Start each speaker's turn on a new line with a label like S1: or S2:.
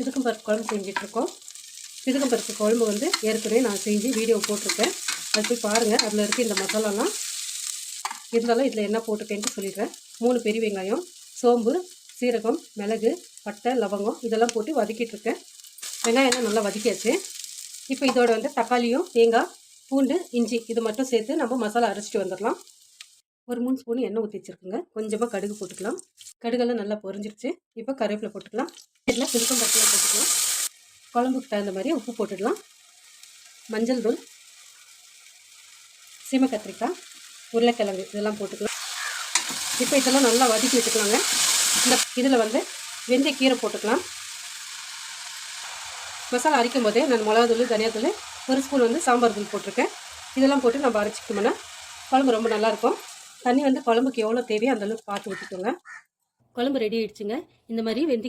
S1: சிதுக்கும் பருப்பு குழம்பு செஞ்சிட்ருக்கோம். சிதுக்கும் பருப்பு குழம்பு வந்து ஏற்கனவே நான் செஞ்சு வீடியோ போட்டிருக்கேன். அது போய் பாருங்கள். அதில் இருக்க இந்த மசாலாலாம் இருந்தாலும் இதில் என்ன போட்டிருக்கேன்ட்டு சொல்லிடுறேன். 3 பெரிய வெங்காயம், சோம்பு, சீரகம், மிளகு, பட்டை, லவங்கம் இதெல்லாம் போட்டு வதக்கிட்டுருக்கேன். வெங்காயம்லாம் நல்லா வதக்கியாச்சு. இப்போ இதோட வந்து தக்காளியும் தேங்காய், பூண்டு, இஞ்சி இது மட்டும் சேர்த்து நம்ம மசாலா அரைச்சிட்டு வந்துடலாம். ஒரு 3 ஸ்பூன் எண்ணெய் ஊற்றி வச்சுருக்குங்க. கொஞ்சமாக கடுகு போட்டுக்கலாம். கடுகெல்லாம் நல்லா பொரிஞ்சிருச்சு. இப்போ கருவேப்பிலை போட்டுக்கலாம். இதில் சிதுக்கும் பருப்பு போட்டுக்கலாம். குழம்புக்கு தகுந்த மாதிரி உப்பு போட்டுடலாம். மஞ்சள் தூள், சீமை கத்திரிக்காய், உருளைக்கிழங்கு இதெல்லாம் போட்டுக்கலாம். இப்போ இதெல்லாம் நல்லா வதக்கி விட்டுக்கலாங்க. இதில் வந்து வெந்தயக்கீரை போட்டுக்கலாம். மசாலா அரைக்கும் போதே நான் மிளகாத்தூள், தனியாத்தூள், 1 ஸ்பூன் வந்து சாம்பார் தூள் போட்டிருக்கேன். இதெல்லாம் போட்டு நம்ம அரைச்சிக்கிட்டோம்னா குழம்பு ரொம்ப நல்லாயிருக்கும். தண்ணி வந்து குழம்புக்கு எவ்வளோ தேவையோ அந்தளவுக்கு பார்த்து ஊற்றிக்கோங்க. குழம்பு ரெடி ஆகிடுச்சுங்க. இந்த மாதிரி வெந்தயக்கீரை